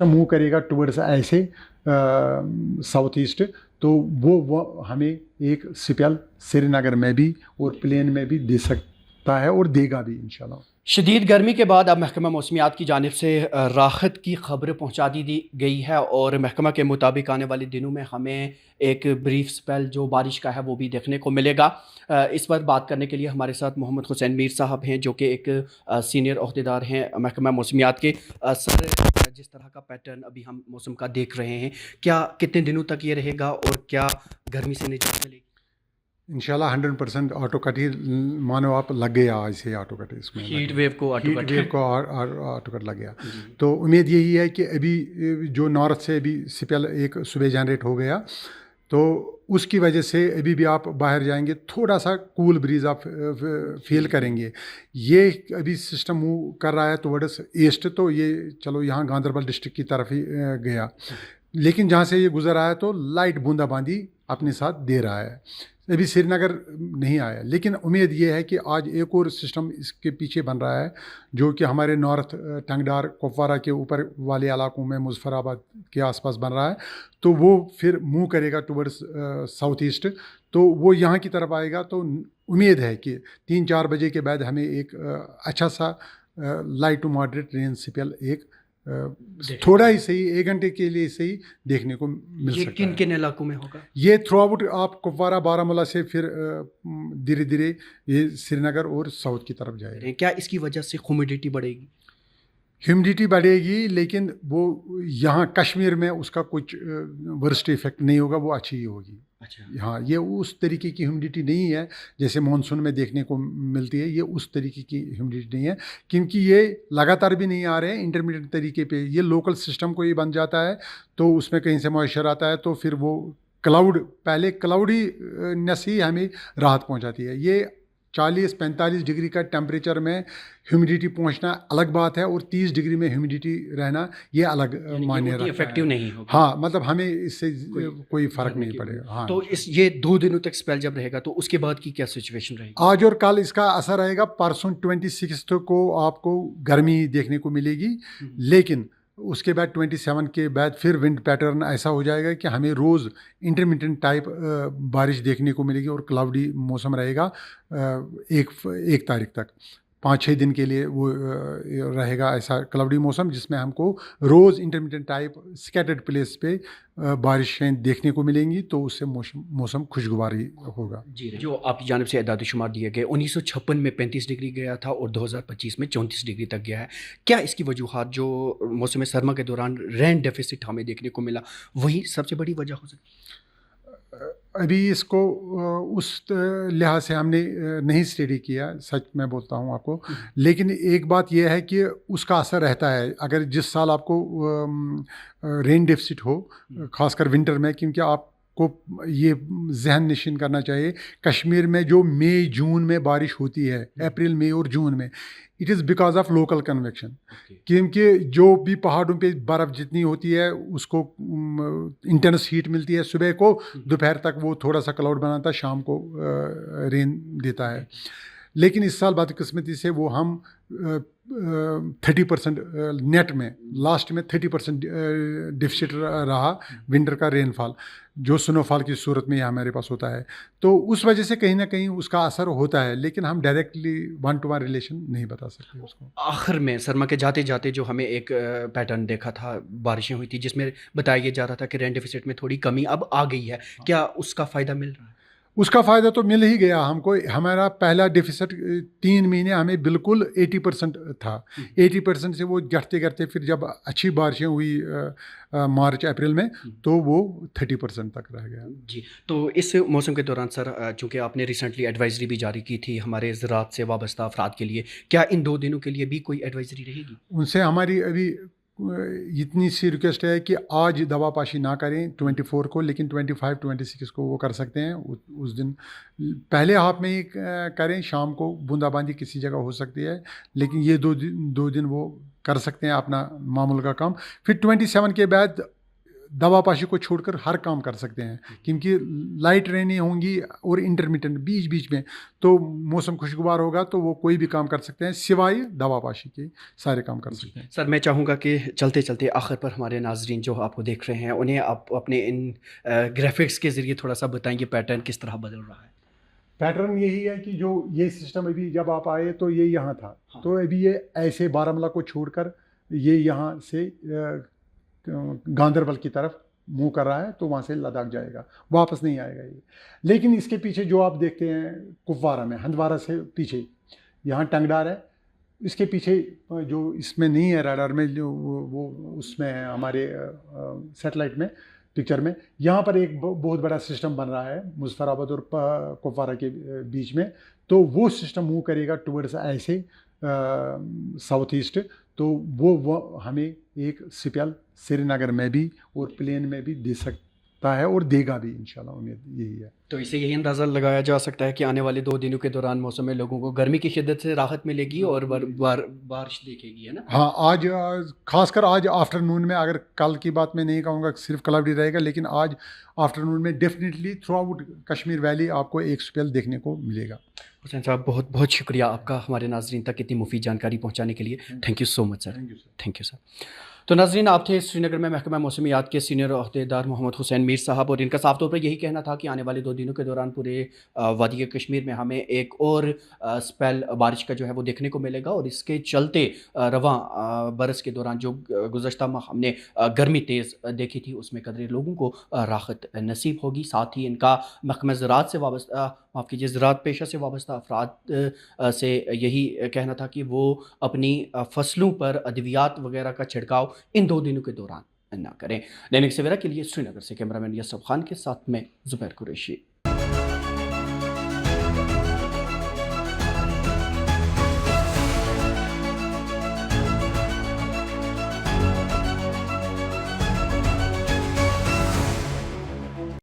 Move करेगा towards ऐसे south east, तो वो हमें एक स्पेल श्रीनगर में भी और प्लेन में भी दे सकता है और देगा भी इंशाल्लाह। शदीद गर्मी के बाद अब महकमा मौसमियात की जानिब से राहत की खबर पहुँचा दी गई है और महकमा के मुताबिक आने वाले दिनों में हमें एक ब्रीफ स्पेल जो बारिश का है वो भी देखने को मिलेगा। इस पर बात करने के लिए हमारे साथ मोहम्मद हुसैन मीर साहब हैं, जो कि एक सीनियर ओहदेदार हैं महकमा मौसमियात के। सर, जिस तरह का पैटर्न अभी हम मौसम का देख रहे हैं, क्या कितने दिनों तक ये रहेगा और क्या गर्मी से निजात मिलेगी? इंशाल्लाह 100% ऑटो कट ही मानो आप लग गया, आज से ऑटो कट इसमें हीट वेव को ऑटो कट लग गया। तो उम्मीद यही है कि अभी जो नॉर्थ से अभी स्पेल एक सुबह जनरेट हो गया, तो उसकी वजह से अभी भी आप बाहर जाएंगे थोड़ा सा कूल ब्रीज आप फील करेंगे। ये अभी सिस्टम मूव कर रहा है टुवर्ड्स ईस्ट, तो ये चलो यहाँ गांधरबल डिस्ट्रिक्ट की तरफ ही गया, लेकिन जहाँ से ये गुजर आया तो लाइट बूंदाबांदी अपने साथ दे रहा है। अभी श्रीनगर नहीं आया, लेकिन उम्मीद ये है कि आज एक और सिस्टम इसके पीछे बन रहा है, जो कि हमारे नॉर्थ टंगडार कुपवारा के ऊपर वाले इलाकों में मुजफ्फराबाद के आसपास बन रहा है। तो वो फिर मूव करेगा टुवर्ड्स साउथ ईस्ट, तो वो यहाँ की तरफ आएगा। तो उम्मीद है कि 3-4 बजे के बाद हमें एक अच्छा सा light to moderate rain spell एक थोड़ा ही सही 1 घंटे के लिए सही देखने को मिल सकता है। किन किन इलाकों में होगा ये? थ्रू आउट आप कुपवारा बारामूला से फिर धीरे धीरे ये श्रीनगर और साउथ की तरफ जाएगा। क्या इसकी वजह से ह्यूमिडिटी बढ़ेगी? ह्यूमिडिटी बढ़ेगी, लेकिन वो यहाँ कश्मीर में उसका कुछ वर्स्ट इफेक्ट नहीं होगा, वो अच्छी ही होगी। अच्छा, हाँ, ये उस तरीके की ह्यूमिडिटी नहीं है जैसे मानसून में देखने को मिलती है। ये उस तरीके की ह्यूमिडिटी नहीं है, क्योंकि ये लगातार भी नहीं आ रहे हैं, इंटरमीडिएट तरीके पे ये लोकल सिस्टम को ही बन जाता है, तो उसमें कहीं से मॉइस्चर आता है, तो फिर वो क्लाउड, पहले क्लाउडी नेस ही हमें राहत पहुंचाती है। ये 40-45 डिग्री का टेम्परेचर में ह्यूमिडिटी पहुंचना अलग बात है, और 30 डिग्री में ह्यूमिडिटी रहना ये अलग मायने रखता है। इफेक्टिव नहीं होगा। हाँ, मतलब हमें इससे कोई फ़र्क नहीं पड़ेगा। हाँ, तो ये 2 दिनों तक स्पेल जब रहेगा तो उसके बाद की क्या सिचुएशन रहेगी? आज और कल इसका असर रहेगा। परसों 26 को आपको गर्मी देखने को मिलेगी, लेकिन उसके बाद 27 के बाद फिर विंड पैटर्न ऐसा हो जाएगा कि हमें रोज़ इंटरमिटेंट टाइप बारिश देखने को मिलेगी, और क्लाउडी मौसम रहेगा 1 तारीख तक। 5-6 दिन के लिए वो रहेगा ऐसा क्लाउडी मौसम, जिसमें हमको रोज़ इंटरमिटेंट टाइप स्कैटर्ड प्लेस पे बारिशें देखने को मिलेंगी, तो उससे मौसम खुशगवार ही होगा। जी, जो आपकी जानिब से एदाद शुमार दिए गए 1956 में 35 डिग्री गया था और 2025 में 34 डिग्री तक गया है। क्या इसकी वजूहात जो मौसम सरमा के दौरान रेन डेफिसिट हमें देखने को मिला, वही सबसे बड़ी वजह हो सकती है? अभी इसको उस लिहाज से हमने नहीं स्टडी किया, सच मैं बोलता हूँ आपको, लेकिन एक बात यह है कि उसका असर रहता है। अगर जिस साल आपको रेन डेफिसिट हो, खासकर विंटर में, क्योंकि आपको ये जहन नशीन करना चाहिए, कश्मीर में जो मई जून में बारिश होती है, अप्रैल मई और जून में, it is because of local convection. क्योंकि जो भी पहाड़ों पे बर्फ़ जितनी होती है उसको इंटेंस हीट मिलती है सुबह को, दोपहर तक वो थोड़ा सा क्लाउड बनाता है, शाम को रेन देता है। लेकिन इस साल बदकिस्मती से वो हम 30% नेट में, लास्ट में 30% डिफिसिट रहा विंटर का रेनफॉल, जो स्नोफॉल की सूरत में हमारे पास होता है। तो उस वजह से कहीं ना कहीं उसका असर होता है, लेकिन हम डायरेक्टली 1-to-1 रिलेशन नहीं बता सकते उसको। आखिर में सरमा के जाते जाते जो हमें एक पैटर्न देखा था, बारिशें हुई थी, जिसमें बताया जा रहा था कि रेन डेफिसिट में थोड़ी कमी अब आ गई है, क्या उसका फ़ायदा मिल रहा है? उसका फ़ायदा तो मिल ही गया हमको। हमारा पहला डिफिसिट 3 महीने हमें बिल्कुल 80% था। 80% से वो घटते घटते फिर जब अच्छी बारिशें हुई मार्च अप्रैल में, तो वो 30% तक रह गया। जी, तो इस मौसम के दौरान सर, चूँकि आपने रिसेंटली एडवाइजरी भी जारी की थी हमारे ज़राअत से वाबस्ता अफराद के लिए, क्या इन 2 दिनों के लिए भी कोई एडवाइजरी रहेगी? उनसे हमारी अभी इतनी सी रिक्वेस्ट है कि आज दवा पाशी ना करें 24 को, लेकिन 25-26 को वो कर सकते हैं। उस दिन पहले हाफ में ही करें, शाम को बूंदाबांदी किसी जगह हो सकती है, लेकिन ये 2 दिन वो कर सकते हैं अपना मामूल का काम। फिर 27 के बाद दवा पाशी को छोड़कर हर काम कर सकते हैं, क्योंकि लाइट रेनें होंगी और इंटरमिटेंट बीच बीच में, तो मौसम खुशगवार होगा तो वो कोई भी काम कर सकते हैं, सिवाय दवा पाशी के सारे काम कर सकते हैं। सर मैं चाहूँगा कि चलते चलते आखिर पर हमारे नाजरीन जो आपको देख रहे हैं उन्हें आप अपने इन ग्राफिक्स के ज़रिए थोड़ा सा बताएंगे पैटर्न किस तरह बदल रहा है। पैटर्न यही है कि जो ये सिस्टम अभी जब आप आए तो ये यहाँ था, हाँ। तो अभी ये ऐसे बारामूला को छोड़कर ये यहाँ से गांदरबल की तरफ मूव कर रहा है, तो वहाँ से लद्दाख जाएगा, वापस नहीं आएगा ये। लेकिन इसके पीछे जो आप देखते हैं कुपवारा में, हंदवारा से पीछे यहाँ टंगडार है, इसके पीछे जो इसमें नहीं है रडार में, जो वो उसमें है हमारे सैटेलाइट में पिक्चर में, यहाँ पर एक बहुत बड़ा सिस्टम बन रहा है मुजफ्फराबाद और कुपवारा के बीच में, तो वो सिस्टम मूव करेगा टुवर्ड्स ऐसे साउथ ईस्ट, तो वो हमें एक सिपल श्रीनगर में भी और प्लेन में भी दे सकता है और देगा भी, इंशाल्लाह उम्मीद यही है। तो इससे यही अंदाज़ा लगाया जा सकता है कि आने वाले 2 दिनों के दौरान मौसम में लोगों को गर्मी की शिद्दत से राहत मिलेगी और बारिश देखेगी, है ना? हाँ, आज खासकर आज आफ्टरनून में, अगर कल की बात मैं नहीं कहूँगा सिर्फ क्लाउडी रहेगा, लेकिन आज आफ्टरनून में definitely through out Kashmir valley आपको एक स्पेल देखने को मिलेगा। हुसैन साहब बहुत बहुत शुक्रिया आपका हमारे नाजरीन तक इतनी मुफीद जानकारी पहुँचाने के लिए। Thank you so much sir. Thank you sir. Thank you sir. तो नाजरीन आप थे श्रीनगर में महकमा मौसमियात के सीनियर अहदेदार मोहम्मद हुसैन मीर साहब, और इनका साफ तौर पर यही कहना था कि आने वाले 2 दिनों के दौरान पूरे वादी कश्मीर में हमें एक और स्पेल बारिश का जो है वो देखने को मिलेगा, और इसके चलते रवां बरस के दौरान जो गुज़श्ता माह हमने गर्मी तेज़ देखी थी उसमें कदरे लोगों को राहत नसीब होगी। साथ ही इनका महकमा ज़राअत से वाबस्ता, माफ़ कीजिए, ज़राअत पेशा से वाबस्ता अफराद से यही कहना था कि वो अपनी फसलों पर अद्वियात वगैरह का छिड़काव इन 2 दिनों के दौरान ना करें। दैनिक सवेरा के लिए श्रीनगर से कैमरामैन यसफ खान के साथ में ज़ुबैर कुरैशी।